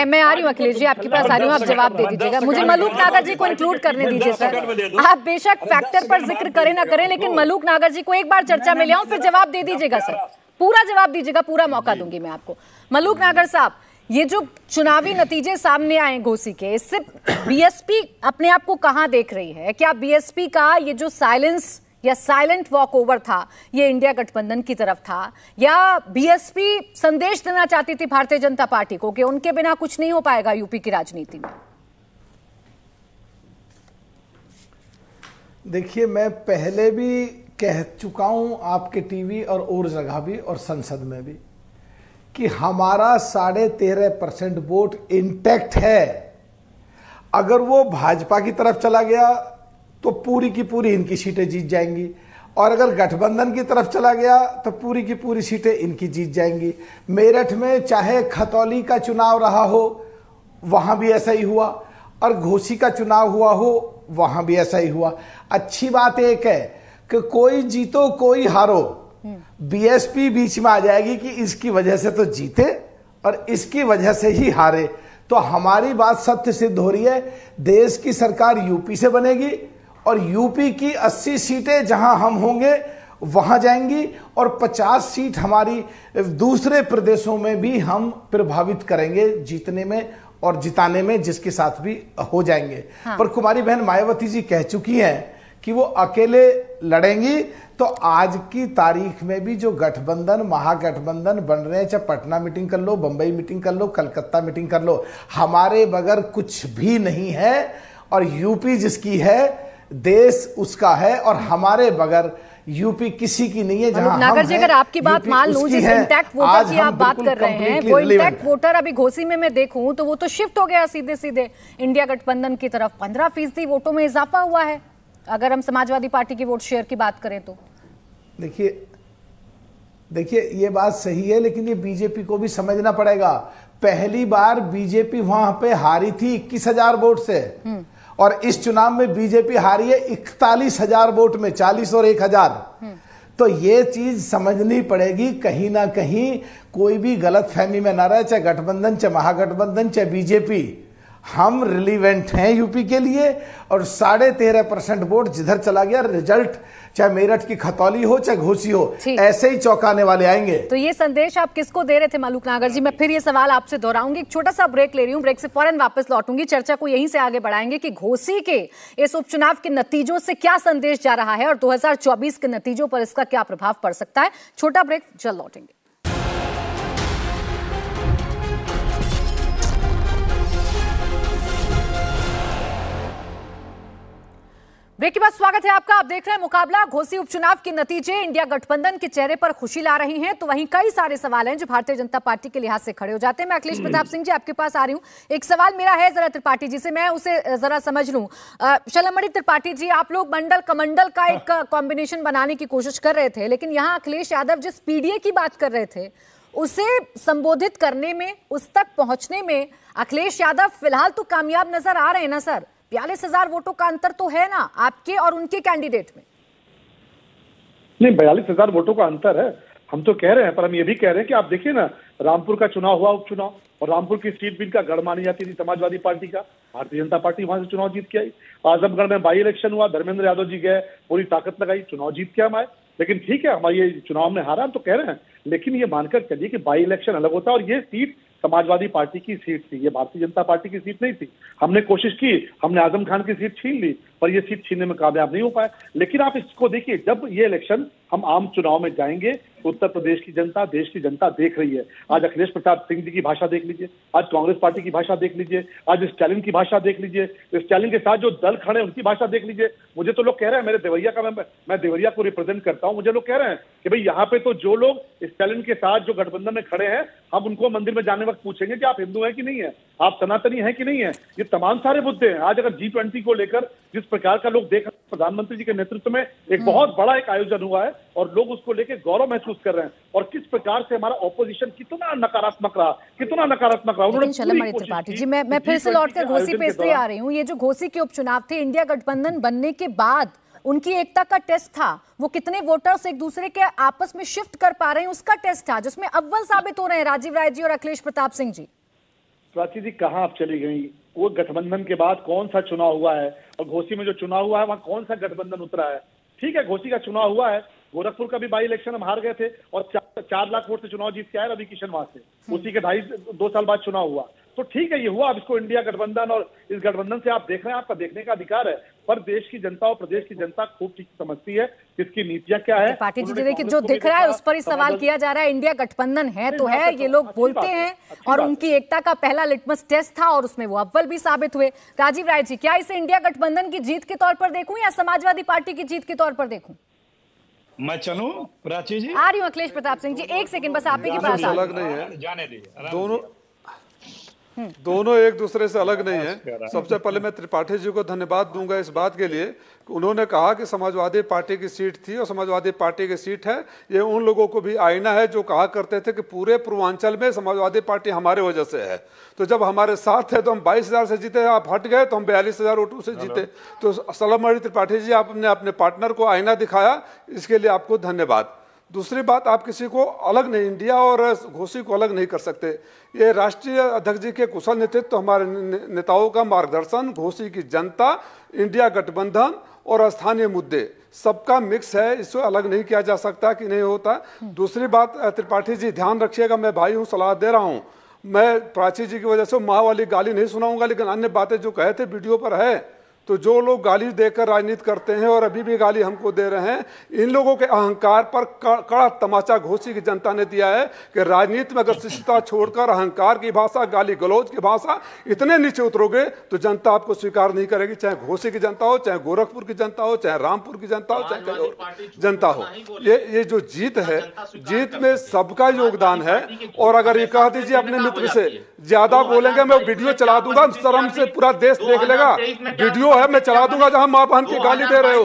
मैं आ रही हूँ अखिलेश जी आपके पास आ रही हूँ, आप जवाब दे दीजिएगा। मुझे मलूक नागर जी को इंक्लूड करने दीजिए सर। आप बेशक फैक्टर पर जिक्र करें ना करें, लेकिन मलूक नागर जी को एक बार चर्चा में ले आऊं, फिर जवाब दे दीजिएगा सर, पूरा जवाब दीजिएगा, पूरा मौका दूंगी मैं आपको। मलूक नागर साहब, ये जो चुनावी नतीजे सामने आए घोसी के, इससे बीएसपी अपने आप को कहां देख रही है? क्या बीएसपी का ये जो साइलेंस या साइलेंट वॉक ओवर था, ये इंडिया गठबंधन की तरफ था, या बीएसपी संदेश देना चाहती थी भारतीय जनता पार्टी को कि उनके बिना कुछ नहीं हो पाएगा यूपी की राजनीति में? देखिए, मैं पहले भी कह चुका हूं आपके टीवी और जगह भी और संसद में भी कि हमारा 13.5% वोट इंटैक्ट है। अगर वो भाजपा की तरफ चला गया तो पूरी की पूरी इनकी सीटें जीत जाएंगी, और अगर गठबंधन की तरफ चला गया तो पूरी की पूरी सीटें इनकी जीत जाएंगी। मेरठ में चाहे खतौली का चुनाव रहा हो, वहां भी ऐसा ही हुआ, और घोसी का चुनाव हुआ हो, वहां भी ऐसा ही हुआ। अच्छी बात एक है कि कोई जीतो कोई हारो, बीएसपी बीच में आ जाएगी कि इसकी वजह से तो जीते और इसकी वजह से ही हारे। तो हमारी बात सत्य सिद्ध हो रही है, देश की सरकार यूपी से बनेगी और यूपी की 80 सीटें जहां हम होंगे वहां जाएंगी, और 50 सीट हमारी दूसरे प्रदेशों में भी हम प्रभावित करेंगे जीतने में और जिताने में, जिसके साथ भी हो जाएंगे। हाँ। पर कुमारी बहन मायावती जी कह चुकी हैं कि वो अकेले लड़ेंगी, तो आज की तारीख में भी जो गठबंधन महागठबंधन बन रहे हैं, चाहे पटना मीटिंग कर लो, बंबई मीटिंग कर लो, कलकत्ता मीटिंग कर लो, हमारे बगैर कुछ भी नहीं है। और यूपी जिसकी है, देश उसका है, और हमारे बगैर यूपी किसी की नहीं है। जहां नागर जी, अगर आपकी बात मान लूं, जिस इंटैक्ट वोटर की आप बात कर रहे हैं, वो इंटैक्ट वोटर अभी घोसी में मैं देखूं तो वो तो शिफ्ट हो गया सीधे सीधे इंडिया गठबंधन की तरफ। 15% वोटों में इजाफा हुआ है अगर हम समाजवादी पार्टी की वोट शेयर की बात करें तो। देखिए ये बात सही है, लेकिन ये बीजेपी को भी समझना पड़ेगा। पहली बार बीजेपी वहां पे हारी थी 21,000 वोट से, और इस चुनाव में बीजेपी हारी है 41,000 वोट में, 40 और 1,000। तो ये चीज समझनी पड़ेगी, कहीं ना कहीं कोई भी गलत फहमी में ना रहे, चाहे गठबंधन, चाहे महागठबंधन, चाहे बीजेपी, हम रिलीवेंट हैं यूपी के लिए। और 13.5% वोट जिधर चला गया, रिजल्ट चाहे मेरठ की खतौली हो चाहे घोसी हो, ऐसे ही चौंकाने वाले आएंगे। तो ये संदेश आप किसको दे रहे थे मलूक नागर जी? मैं फिर ये सवाल आपसे दोहराऊंगी, एक छोटा सा ब्रेक ले रही हूँ, ब्रेक से फौरन वापस लौटूंगी, चर्चा को यहीं से आगे बढ़ाएंगे कि घोसी के इस उपचुनाव के नतीजों से क्या संदेश जा रहा है और 2024 के नतीजों पर इसका क्या प्रभाव पड़ सकता है। छोटा ब्रेक, जल्द लौटेंगे। ब्रेक के बाद स्वागत है आपका। आप देख रहे हैं मुकाबला। घोसी उपचुनाव के नतीजे इंडिया गठबंधन के चेहरे पर खुशी ला रही हैं, तो वहीं कई सारे सवाल हैं जो भारतीय जनता पार्टी के लिहाज से खड़े हो जाते हैं। मैं अखिलेश प्रताप सिंह जी आपके पास आ रही हूं। एक सवाल मेरा है जरा त्रिपाठी जी से, मैं उसे जरा समझ लूं। शलमणि त्रिपाठी जी, आप लोग मंडल कमंडल का एक कॉम्बिनेशन बनाने की कोशिश कर रहे थे, लेकिन यहाँ अखिलेश यादव जिस पीडीए की बात कर रहे थे उसे संबोधित करने में, उस तक पहुंचने में अखिलेश यादव फिलहाल तो कामयाब नजर आ रहे हैं ना सर? 42,000 वोटों का अंतर तो है ना आपके और उनके कैंडिडेट में? नहीं, 42,000 वोटों का अंतर है, हम तो कह रहे हैं। पर हम ये भी कह रहे हैं कि आप देखिए ना, रामपुर का चुनाव हुआ उपचुनाव, और रामपुर की सीट भी इनका गढ़ मानी जाती थी समाजवादी पार्टी का, भारतीय जनता पार्टी वहां से चुनाव जीत के आई। आजमगढ़ में बाई इलेक्शन हुआ, धर्मेंद्र यादव जी गए, पूरी ताकत लगाई, चुनाव जीत के हम आए। लेकिन ठीक है, हमारे ये चुनाव में हारा, हम तो कह रहे हैं, लेकिन ये मानकर चलिए कि बाई इलेक्शन अलग होता है और ये सीट समाजवादी पार्टी की सीट थी, ये भारतीय जनता पार्टी की सीट नहीं थी। हमने कोशिश की, हमने आजम खान की सीट छीन ली, पर ये सीट छीनने में कामयाब नहीं हो पाया। लेकिन आप इसको देखिए, जब ये इलेक्शन हम आम चुनाव में जाएंगे तो उत्तर प्रदेश की जनता, देश की जनता देख रही है। आज अखिलेश प्रताप सिंह जी की भाषा देख लीजिए, आज कांग्रेस पार्टी की भाषा देख लीजिए, आज स्टालिन की भाषा देख लीजिए, स्टालिन के साथ जो दल खड़े उनकी भाषा देख लीजिए। मुझे तो लोग कह रहे हैं, मेरे देवरिया का मैं देवरिया को रिप्रेजेंट करता हूं, मुझे लोग कह रहे हैं कि भाई यहाँ पे तो जो लोग स्टालिन के साथ जो गठबंधन में खड़े हैं, हम उनको मंदिर में जाने वक्त पूछेंगे कि आप हिंदू हैं कि नहीं है, आप सनातनी हैं कि नहीं है। ये तमाम सारे मुद्दे हैं। आज अगर G20 को लेकर जिस प्रकार का लोग देख, प्रधानमंत्री जी के नेतृत्व में एक बहुत बड़ा एक आयोजन हुआ है और लोग उसको लेके गौरव महसूस कर रहे हैं, और किस प्रकार से हमारा ऑपोजिशन कितना नकारात्मक रहा, शलम त्रिपाठी जी, मैं फिर से लौटकर घोसी पे इसलिए आ रही हूँ। ये जो घोसी के उपचुनाव थे, इंडिया गठबंधन बनने के बाद उनकी एकता का टेस्ट था, वो कितने वोटर्स एक दूसरे के आपस में शिफ्ट कर पा रहे हैं उसका टेस्ट था, जिसमें अव्वल साबित हो रहे हैं राजीव राय जी और अखिलेश प्रताप सिंह जी। प्राची जी, कहाँ आप चली गई? वो गठबंधन के बाद कौन सा चुनाव हुआ है, और घोसी में जो चुनाव हुआ है वहां कौन सा गठबंधन उतरा है? ठीक है, घोसी का चुनाव हुआ है, गोरखपुर का भी बाई इलेक्शन हम हार गए थे और 4 लाख वोट से चुनाव जीत के आए रवि किशन वहां से, उसी के 2.5 साल बाद चुनाव हुआ। तो ठीक है, ये हुआ। अब इसको इंडिया गठबंधन, और इस गठबंधन से आप देख रहे हैं, आपका देखने का अधिकार है, पर देश की जनता और प्रदेश की जनता खूब ठीक समझती है किसकी नीतियां क्या है। पाटिल जी, देखिए जो दिख रहा है उस पर ही सवाल किया जा रहा है। इंडिया गठबंधन है तो है, ये लोग बोलते हैं, और उनकी एकता का पहला लिटमस टेस्ट था और उसमें वो अव्वल भी साबित हुए। राजीव राय जी, क्या इसे इंडिया गठबंधन की जीत के तौर पर देखूं या समाजवादी पार्टी की जीत के तौर पर देखूं? मैं चलूं प्राची जी? आ रही हूं अखिलेश प्रताप सिंह जी, एक सेकंड बस, आप ही के पास अलग नहीं है, जाने दीजिए, दोनों एक दूसरे से अलग नहीं है। सबसे पहले मैं त्रिपाठी जी को धन्यवाद दूंगा इस बात के लिए, उन्होंने कहा कि समाजवादी पार्टी की सीट थी और समाजवादी पार्टी की सीट है। ये उन लोगों को भी आईना है जो कहा करते थे कि पूरे पूर्वांचल में समाजवादी पार्टी हमारे वजह से है। तो जब हमारे साथ है तो हम 22,000 से जीते, आप हट गए तो हम 42,000 वोटों से जीते। तो सलाम त्रिपाठी जी, आपने अपने पार्टनर को आईना दिखाया, इसके लिए आपको धन्यवाद। दूसरी बात, आप किसी को अलग नहीं, इंडिया और घोसी को अलग नहीं कर सकते। ये राष्ट्रीय अध्यक्ष जी के कुशल नेतृत्व, तो हमारे नेताओं का मार्गदर्शन, घोसी की जनता, इंडिया गठबंधन और स्थानीय मुद्दे, सबका मिक्स है, इसको अलग नहीं किया जा सकता कि नहीं होता। दूसरी बात, त्रिपाठी जी ध्यान रखिएगा, मैं भाई हूँ, सलाह दे रहा हूँ, मैं प्राची जी की वजह से माँ वाली गाली नहीं सुनाऊंगा, लेकिन अन्य बातें जो कहे थे वीडियो पर है। तो जो लोग गाली देकर राजनीति करते हैं और अभी भी गाली हमको दे रहे हैं, इन लोगों के अहंकार पर कड़ा तमाचा घोसी की जनता ने दिया है कि राजनीति में अगर शिष्टता छोड़कर अहंकार की भाषा, गाली गलौज की भाषा इतने नीचे उतरोगे तो जनता आपको स्वीकार नहीं करेगी, चाहे घोसी की जनता हो, चाहे गोरखपुर की जनता हो, चाहे रामपुर की जनता हो, चाहे कहीं जनता हो। ये जो जीत है, जीत में सबका योगदान है। और अगर ये कह दीजिए अपने मित्र से ज्यादा बोलेंगे, मैं वीडियो चला दूंगा, शर्म से पूरा देश देख लेगा, वीडियो है मैं चला दूंगा जहां मां बहन की गाली दे रहे हो,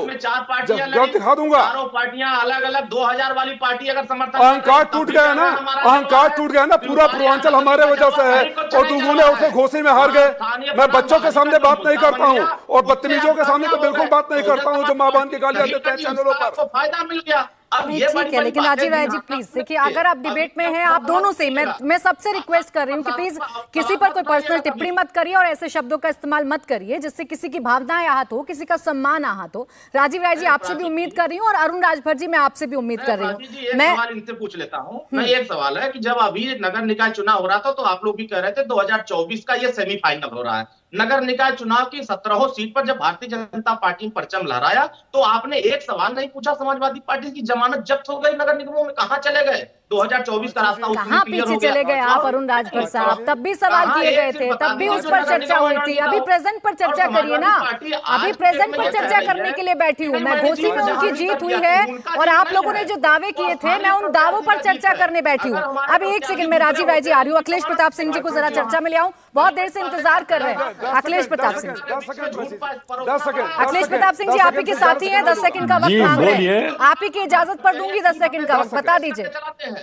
जब दिखा दूंगा। चारों पार्टियां अलग अलग, 2000 वाली पार्टी अगर समर्थन, अहंकार टूट गया ना, अहंकार टूट गया ना, पूरा पूर्वांचल हमारे वजह से है और दुगुने उसे घोसी में हार गए। मैं बच्चों के सामने बात नहीं करता हूँ और बदतमीजों के सामने तो बिल्कुल बात नहीं करता हूँ जो मां बहन की गालियां देते हैं चैनलों पर। फायदा मिल गया। ठीक है, लेकिन राजीव राय जी प्लीज देखिए, अगर आप डिबेट में हैं, आप दोनों से मैं सबसे रिक्वेस्ट कर रही हूँ कि प्लीज किसी पर कोई पर्सनल टिप्पणी मत करिए और ऐसे शब्दों का इस्तेमाल मत करिए जिससे किसी की भावनाएं आहत हो, किसी का सम्मान आहत हो। राजीव राय जी आपसे भी उम्मीद कर रही हूँ और अरुण राजभर जी मैं आपसे भी उम्मीद कर रही हूँ। मैं इनसे पूछ लेता हूँ, मैं एक सवाल है कि जब अभी नगर निकाय चुनाव हो रहा था तो आप लोग भी कह रहे थे 2024 का ये सेमीफाइनल हो रहा है। नगर निकाय चुनाव की 17 सीट पर जब भारतीय जनता पार्टी ने परचम लहराया तो आपने एक सवाल नहीं पूछा, समाजवादी पार्टी की जमानत जब्त हो गई, नगर निगमों में कहां चले गए? 2024 का रास्ता कहां पीछे चले गए आप अरुण राजभर साहब? तब भी सवाल किए गए थे, तब भी उस पर चर्चा हुई थी। अभी प्रेजेंट पर चर्चा करिए ना, अभी प्रेजेंट पर चर्चा करने के लिए बैठी हूँ मैं। घोसी में उनकी जीत हुई है और आप लोगों ने जो दावे किए थे, मैं उन दावों पर चर्चा करने बैठी हूँ। अभी एक सेकंड में राजीव राय जी आ रही हूँ, अखिलेश प्रताप सिंह जी को जरा चर्चा में ले आऊं, बहुत देर से इंतजार कर रहे हैं। अखिलेश प्रताप सिंह जी, अखिलेश प्रताप सिंह जी आप ही के साथी हैं, 10 सेकंड का वक्त मांग रहे हैं, आप ही की इजाजत पर दूंगी 10 सेकंड का वक्त, बता दीजिए,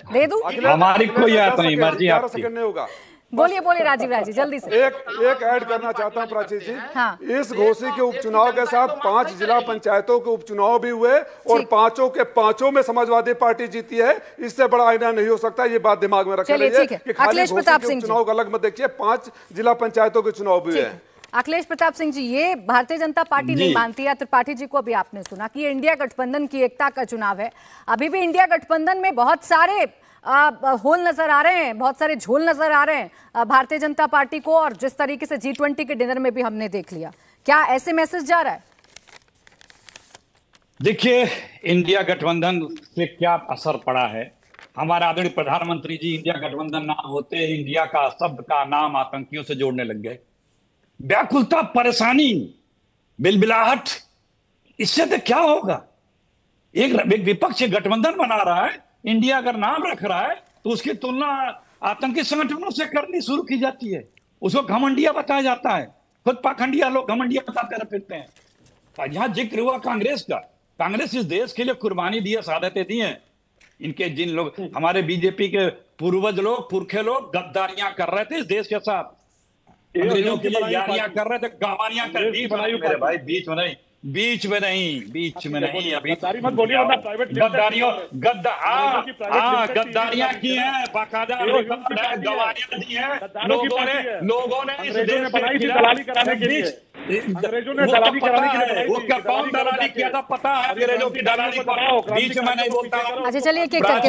दे दूं? हमारी कोई बात नहीं, मर्जी आपकी। होगा, बोलिए बोलिए राजीव राय जी जल्दी से। एक ऐड करना चाहता हूं प्राची जी। हाँ। इस घोसी के उपचुनाव के साथ 5 जिला पंचायतों के उपचुनाव भी हुए और 5 के 5 में समाजवादी पार्टी जीती है। इससे बड़ा आईना नहीं हो सकता, ये बात दिमाग में रख लीजिए कि खाली घोसी के उपचुनाव का अलग मत देखिए, 5 जिला पंचायतों के चुनाव भी हुए। अखिलेश प्रताप सिंह जी, ये भारतीय जनता पार्टी नहीं मानती है, त्रिपाठी जी को भी आपने सुना कि ये इंडिया गठबंधन की एकता का चुनाव है। अभी भी इंडिया गठबंधन में बहुत सारे होल नजर आ रहे हैं, बहुत सारे झोल नजर आ रहे हैं भारतीय जनता पार्टी को, और जिस तरीके से G20 के डिनर में भी हमने देख लिया, क्या ऐसे मैसेज जा रहा है? देखिए, इंडिया गठबंधन से क्या असर पड़ा है। हमारे आदरणीय प्रधानमंत्री जी इंडिया गठबंधन ना होते इंडिया का शब्द का नाम आतंकियों से जोड़ने लग गए। व्याकुलता, परेशानी, बिलबिलाहट, इससे तो क्या होगा? एक विपक्ष गठबंधन बना रहा है, इंडिया अगर नाम रख रहा है तो उसकी तुलना आतंकी संगठनों से करनी शुरू की जाती है, उसको घमंडिया बताया जाता है। खुद पाखंडिया लोग घमंडिया बताते फिरते हैं। यहाँ जिक्र हुआ कांग्रेस का। कांग्रेस इस देश के लिए कुर्बानी दी है, शहादतें दी हैं। इनके जिन लोग हमारे बीजेपी के पूर्वज लोग, पुरखे लोग गद्दारियां कर रहे थे इस देश के साथ, अंग्रेजों के लिए यारियां कर रहे थे, गवानियां कर दी। मेरे भाई बीच में नहीं, बीच में नहीं अभी मत बोलिए, गद्दारियों गद्दारियां की हैं, बाकायदा गवानियां दी हैं लोगों ने इस देश में बनाई थी दलाली कराने के लिए। अंग्रेजों ने दलाली कराने के लिए वो क्या कौन दलाली किया था पता है? अंग्रेजों की दलाली कराओ, बीच में नहीं बोलता। अच्छा चलिए एक एक करके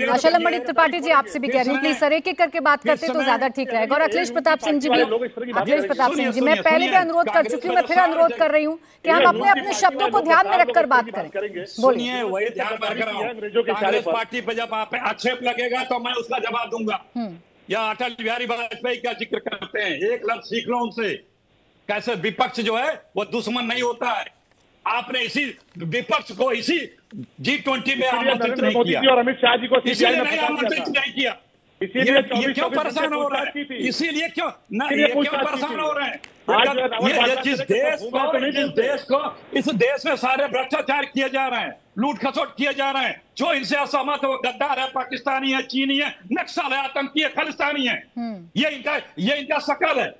अशलम मणि त्रिपाठी जी आपसे भी कह रही हूँ प्लीज सर एक एक करके बात करते तो ज्यादा ठीक रहेगा। और अखिलेश प्रताप सिंह जी भी, अखिलेश प्रताप सिंह जी मैं पहले भी अनुरोध कर चुकी हूँ, मैं फिर अनुरोध कर रही हूँ कि हम अपने अपने शब्दों को ध्यान में रखकर बात करें। बोलिए। वही ध्यान में रख रहा हूँ, कांग्रेस पार्टी पे जब आप आक्षेप लगेगा तो मैं उसका जवाब दूंगा। या अटल बिहारी वाजपेयी का जिक्र करते हैं, एक लफ्ज सीख लो उनसे, कैसे विपक्ष जो है वो दुश्मन नहीं होता है। आपने इसी विपक्ष को इसी G20 में आमंत्रित नहीं किया और अमित शाह जी को इसीलिए नहीं आमंत्रित नहीं किया। ये क्यों परेशान हो रहा है? इसीलिए क्यों ना, ये क्यों परेशान हो रहे हैं? जिस देश को इस देश में सारे भ्रष्टाचार किए जा रहे हैं, लूट खसोट किए जा रहे हैं, जो इनसे असहमत है वो गद्दार है, पाकिस्तानी है, चीनी है, नक्सल है, आतंकी है, खालिस्तानी है। ये इनका शकल है।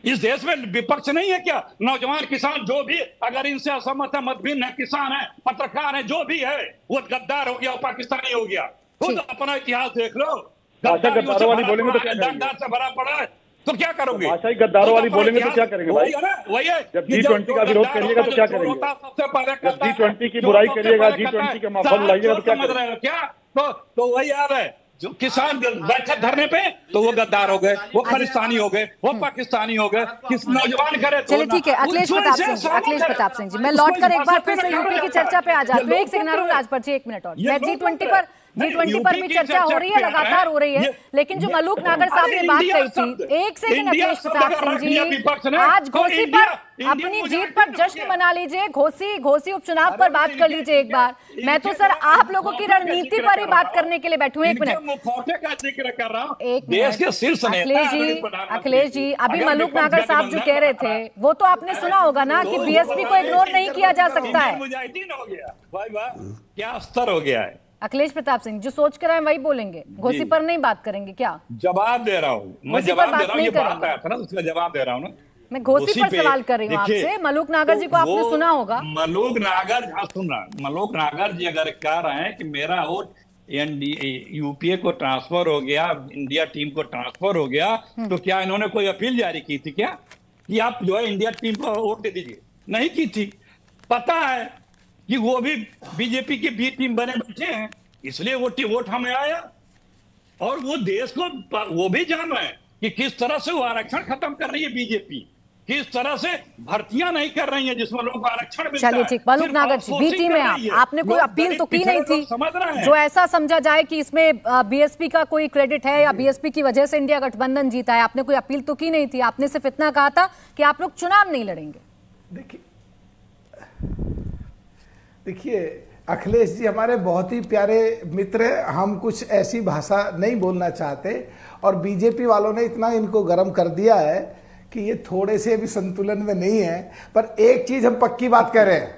इस देश में विपक्ष नहीं है क्या? नौजवान किसान जो भी अगर इनसे असहमत है, मतभिन्न है, किसान है, पत्रकार है, जो भी है वो गद्दार हो गया, पाकिस्तानी हो गया। खुद अपना इतिहास देख लो, गद्दारों वाली बोलेंगे तो क्या करेंगे? से भरा पड़ा है तो क्या करोगे? भाषाई गद्दारों वाली बोलेंगे तो क्या करेंगे भाई? वही है, जब G20 का विरोध करिएगा तो क्या करेंगे? सबसे पहले जब G20 की बुराई करिएगा, G20 के माहौल लाइएगा तो क्या करेंगे? क्या तो वही यार है, जो किसान बैठे धरने पे तो वो गद्दार हो गए, वो खालिस्तानी हो गए, वो पाकिस्तानी हो गए, किस नौजवान करे। चलिए ठीक है अखिलेश प्रताप सिंह जी मैं लौट कर एक बार फिर से यूपी की चर्चा पे आ जाती हूँ। एक सेकंड अरुण राजभर जी, एक मिनट और। मैं G20 पर भी चर्चा हो रही है, लगातार हो रही है, लेकिन जो मलूक नागर साहब ने बात कही थी, एक सेकंड अखिलेश प्रताप सिंह जी, आज घोसी पर अपनी जीत पर जश्न मना लीजिए, घोसी उपचुनाव पर बात कर लीजिए एक बार। मैं तो सर आप लोगों की रणनीति पर ही बात करने के लिए बैठू हूँ। एक मिनट का जिक्र कर रहा हूँ, एक देश के शीर्ष अखिलेश जी अभी मलूक नागर साहब जो कह रहे थे वो तो आपने सुना होगा ना कि बीएसपी को इग्नोर नहीं किया जा सकता है। क्या स्तर हो गया है? अखिलेश प्रताप सिंह जो सोच कर आए वही बोलेंगे, घोसी पर नहीं बात करेंगे क्या? जवाब दे रहा हूँ मैं, जवाब दे रहा हूँ, ये बात आया था ना उसका जवाब दे रहा हूँ ना। मैं घोसी पर सवाल कर रही हूँ आपसे। मलूक नागर जी को आपने सुना होगा। मलूक नागर जी अगर कह रहे हैं कि मेरा वोट यूपीए को ट्रांसफर हो गया, इंडिया टीम को ट्रांसफर हो गया, तो क्या इन्होंने कोई अपील जारी की थी क्या कि आप जो है इंडिया टीम को वोट दे दीजिए? नहीं की थी। पता है कि वो भी बीजेपी की बी टीम बने बैठे हैं, इसलिए वोट हमें आया। और वो देश को वो भी जान रहे हैं कि किस तरह से वो आरक्षण खत्म कर रही है बीजेपी, किस तरह से भर्तियां नहीं कर रही हैं जिसमें लोगों को आरक्षण मिलता है। चलिए ठीक, मलूक नागर जी बी टीम में आपने कोई अपील तो की नहीं थी जो ऐसा समझा जाए कि इसमें बीएसपी का कोई क्रेडिट है या बीएसपी की वजह से इंडिया गठबंधन जीता है। आपने कोई अपील तो की नहीं थी, आपने सिर्फ इतना कहा था कि आप लोग चुनाव नहीं लड़ेंगे। देखिए अखिलेश जी हमारे बहुत ही प्यारे मित्र हैं, हम कुछ ऐसी भाषा नहीं बोलना चाहते और बीजेपी वालों ने इतना इनको गर्म कर दिया है कि ये थोड़े से भी संतुलन में नहीं है। पर एक चीज हम पक्की बात कह रहे हैं,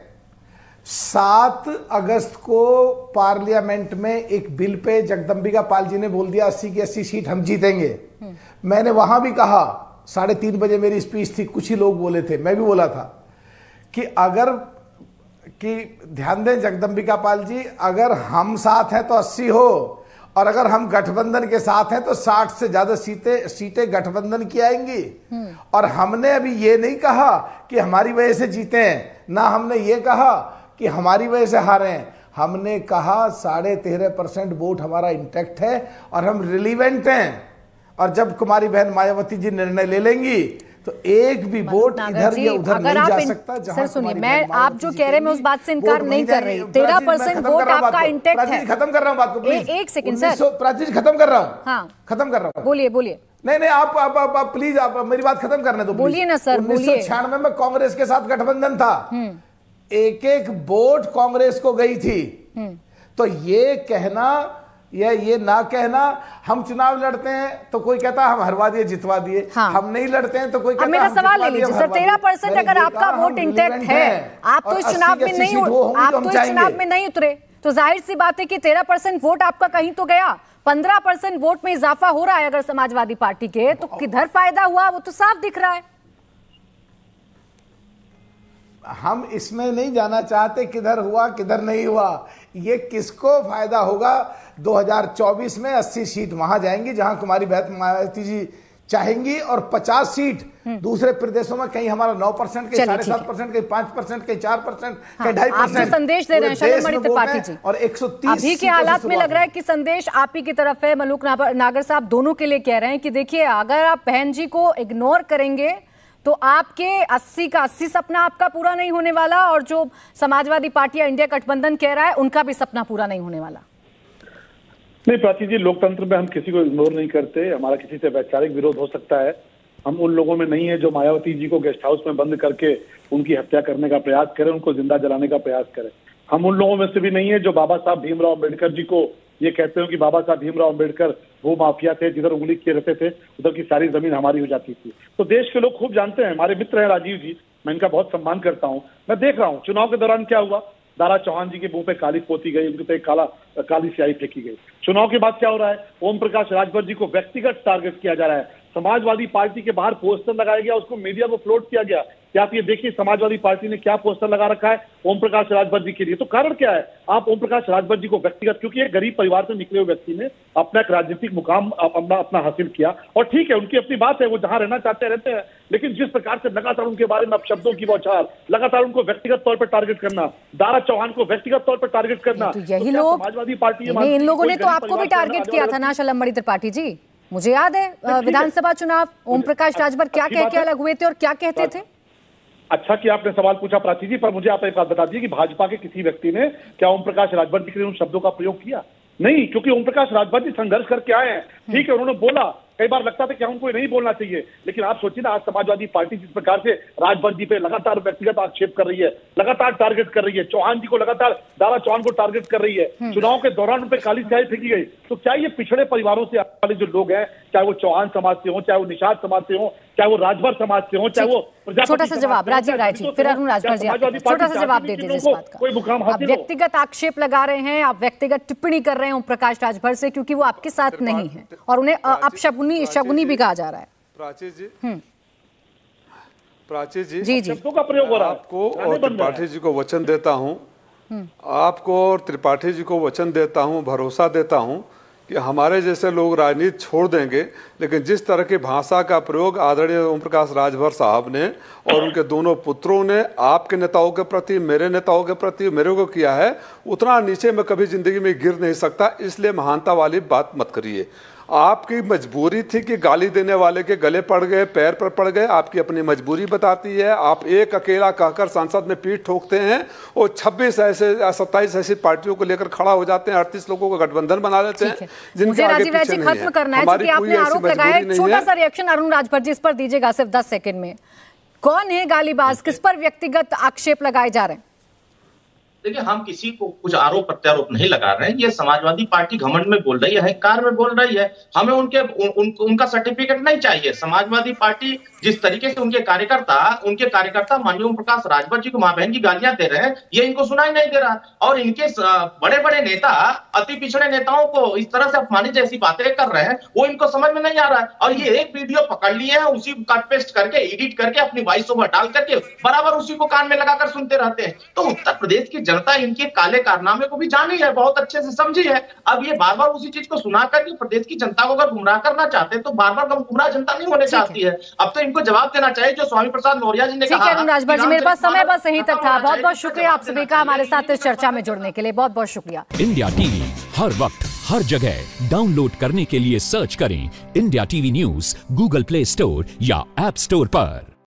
7 अगस्त को पार्लियामेंट में एक बिल पे जगदम्बिका पाल जी ने बोल दिया 80 की 80 सीट हम जीतेंगे। मैंने वहां भी कहा, 3:30 बजे मेरी स्पीच थी, कुछ ही लोग बोले थे, मैं भी बोला था कि ध्यान दें जगदम्बिका पाल जी, अगर हम साथ हैं तो 80 हो और अगर हम गठबंधन के साथ हैं तो 60 से ज्यादा सीटें गठबंधन की आएंगी। और हमने अभी ये नहीं कहा कि हमारी वजह से जीते हैं, ना हमने ये कहा कि हमारी वजह से हारे हैं। हमने कहा 13.5% वोट हमारा इंटैक्ट है और हम रिलीवेंट हैं। और जब कुमारी बहन मायावती जी निर्णय ले लेंगी तो एक भी वोट इधर या उधर नहीं जा सकता। सर सुनिए, मैं आप जो कह रहे हैं मैं उस बात से इनकार नहीं कर रही। 13% वोट आपका इंटैक्ट है। खत्म कर रहा हूँ बात को, एक सेकंड सर, प्राची खत्म कर रहा हूँ। हाँ खत्म कर रहा हूँ, बोलिए। नहीं आप प्लीज आप मेरी बात खत्म करने दो। बोलिए ना सर, 1996 में कांग्रेस के साथ गठबंधन था, एक वोट कांग्रेस को गई थी। तो ये कहना ये ना कहना हम चुनाव लड़ते हैं तो कोई कहता हम हरवा दिए जितवा दिए, हाँ। हम नहीं लड़ते हैं तो कोई कहता मेरा सवाल ले लीजिए सर, 13% अगर आपका वोट इंटैक्ट है, आप तो इस चुनाव में नहीं उतरे, तो जाहिर सी बात है कि 13% वोट आपका कहीं तो गया। 15% वोट में इजाफा हो रहा है अगर समाजवादी पार्टी के, तो किधर फायदा हुआ वो तो साफ दिख रहा है। हम इसमें नहीं जाना चाहते किधर हुआ किधर नहीं हुआ, ये किसको फायदा होगा। 2024 में 80 सीट वहां जाएंगी जहां कुमारी मायावती जी चाहेंगी, और 50 सीट दूसरे प्रदेशों में, कहीं हमारा 9%, कहीं 7.5%, कहीं 5%, कहीं 4%, कहीं 2.5%। आप संदेश दे रहे हैं शैलेंद्र त्रिपाठी जी, और 130 अभी के हालात में लग रहा है कि संदेश आप ही की तरफ है। मलूक नागर साहब दोनों के लिए कह रहे हैं कि देखिए, अगर आप बहन जी को इग्नोर करेंगे तो आपके 80 का 80 सपना आपका पूरा नहीं होने वाला, और जो समाजवादी पार्टी या इंडिया गठबंधन कह रहा है उनका भी सपना पूरा नहीं होने वाला। नहीं प्राची जी, लोकतंत्र में हम किसी को इग्नोर नहीं करते। हमारा किसी से वैचारिक विरोध हो सकता है, हम उन लोगों में नहीं है जो मायावती जी को गेस्ट हाउस में बंद करके उनकी हत्या करने का प्रयास करें, उनको जिंदा जलाने का प्रयास करें। हम उन लोगों में से भी नहीं है जो बाबा साहब भीमराव अम्बेडकर जी को ये कहते हो कि बाबा साहब भीमराव अम्बेडकर वो माफिया थे, जिधर उंगली किए रहते थे उधर की सारी जमीन हमारी हो जाती थी। तो देश के लोग खूब जानते हैं, हमारे मित्र हैं राजीव जी, मैं इनका बहुत सम्मान करता हूं। मैं देख रहा हूं चुनाव के दौरान क्या हुआ, दारा चौहान जी के मुंह पे काली पोती गई, उनके पे काली स्याही फेंकी गई। चुनाव के बाद क्या हो रहा है, ओम प्रकाश राजभर जी को व्यक्तिगत टारगेट किया जा रहा है। समाजवादी पार्टी के बाहर पोस्टर लगाया गया, उसको मीडिया को फ्लोट किया गया। क्या आप ये देखिए समाजवादी पार्टी ने क्या पोस्टर लगा रखा है ओम प्रकाश राजभर जी के लिए। तो कारण क्या है, आप ओम प्रकाश राजभर जी को व्यक्तिगत, क्योंकि एक गरीब परिवार से निकले हुए व्यक्ति ने अपना एक राजनीतिक मुकाम अपना हासिल किया, और ठीक है उनकी अपनी बात है, वो जहां रहना चाहते रहते हैं, लेकिन जिस प्रकार से लगातार उनके बारे में अपशब्दों की बौछार, लगातार उनको व्यक्तिगत तौर पर टारगेट करना, दारा चौहान को व्यक्तिगत तौर पर टारगेट करना, तो यही लोग समाजवादी पार्टी इन लोगों ने तो आपको भी टारगेट किया था ना शैलेंद्र त्रिपाठी जी, मुझे याद है विधानसभा चुनाव ओम प्रकाश राजभर क्या कह के अलग हुए थे और क्या कहते थे। अच्छा कि आपने सवाल पूछा प्राची जी, पर मुझे आप एक बात बता दीजिए कि भाजपा के किसी व्यक्ति ने क्या ओम प्रकाश राजभर जी के लिए उन शब्दों का प्रयोग किया? नहीं, क्योंकि ओम प्रकाश राजभर जी संघर्ष करके आए हैं। ठीक है, उन्होंने बोला, कई बार लगता था कि उनको नहीं बोलना चाहिए, लेकिन आप सोचिए ना, आज समाजवादी पार्टी जिस प्रकार से राजभर जी पे लगातार व्यक्तिगत आक्षेप कर रही है, लगातार टारगेट कर रही है, चौहान जी को लगातार, दारा चौहान को टारगेट कर रही है, चुनाव के दौरान उन पे काली स्याही फेंकी गई। तो क्या ये पिछड़े परिवारों से आने वाले जो लोग हैं, चाहे वो चौहान समाज से हो, चाहे वो निषाद समाज से हो, चाहे वो राजभर समाज से हो, चाहे वो छोटा सा जवाब राजीव राय जी, फिर अरुण राजभर जी, छोटा सा जवाब दे दीजिए इस बात का। आप व्यक्तिगत आक्षेप लगा रहे हैं, आप व्यक्तिगत टिप्पणी कर रहे हैं ओम प्रकाश राजभर से, क्योंकि वो आपके साथ नहीं है और उन्हें अपशगुनी भी कहा जा रहा है। प्राची जी जी शब्दों का प्रयोग हो रहा है। आपको और त्रिपाठी जी को वचन देता हूं, आपको और त्रिपाठी जी को वचन देता हूं, भरोसा देता हूं कि हमारे जैसे लोग राजनीति छोड़ देंगे, लेकिन जिस तरह की भाषा का प्रयोग आदरणीय ओम प्रकाश राजभर साहब ने और उनके दोनों पुत्रों ने आपके नेताओं के प्रति, मेरे नेताओं के प्रति, मेरे को किया है, उतना नीचे में कभी जिंदगी में गिर नहीं सकता। इसलिए महानता वाली बात मत करिए। आपकी मजबूरी थी कि गाली देने वाले के गले पड़ गए, पैर पर पड़ गए, आपकी अपनी मजबूरी बताती है। आप एक अकेला कहकर संसद में पीठ ठोकते हैं और 27 ऐसी पार्टियों को लेकर खड़ा हो जाते हैं, 38 लोगों का गठबंधन बना लेते हैं जिनके आगे पीछे नहीं है। खत्म करना है, क्योंकि आपने आरोप लगाया। छोटा सा रिएक्शन अरुण राजभर जी इस पर दीजिएगा, सिर्फ 10 सेकंड में। कौन है गालीबाज, किस पर व्यक्तिगत आक्षेप लगाए जा रहे हैं? देखिए, हम किसी को कुछ आरोप प्रत्यारोप नहीं लगा रहे हैं। ये समाजवादी पार्टी घमंड में बोल रही है, अहंकार में बोल रही है। हमें उनका सर्टिफिकेट नहीं चाहिए। समाजवादी पार्टी जिस तरीके से उनके कार्यकर्ता माननीय ओम प्रकाश राजभर जी को मां बहन की गालियां दे रहे हैं, ये इनको सुनाई नहीं दे रहा। और इनके बड़े बड़े नेता अति पिछड़े नेताओं को इस तरह से अपमानित जैसी बातें कर रहे हैं, वो इनको समझ में नहीं आ रहा है। और ये एक वीडियो पकड़ लिए हैं, उसी को कट पेस्ट करके, एडिट करके, अपनी वॉइस ओवर डाल करके बराबर उसी को कान में लगाकर सुनते रहते हैं। तो उत्तर प्रदेश की जनता इनके काले कारनामे को भी जानी है, बहुत अच्छे से समझी है। अब ये बार बार उसी चीज को सुनाकर कि प्रदेश की जनता को अगर गुमराह करना चाहते हैं, तो बार बार गुमराह जनता नहीं होने चाहती है। अब तो इनको जवाब देना चाहिए जो स्वामी प्रसाद मौर्य जी ने कहा। अरुण राजभर जी, मेरे पास समय बस यहीं तक था। बहुत बहुत शुक्रिया आप सभी का हमारे साथ इस चर्चा में जुड़ने के लिए, बहुत बहुत शुक्रिया। इंडिया टीवी हर वक्त हर जगह डाउनलोड करने के लिए सर्च करें India TV news Google play store या ऐप स्टोर पर।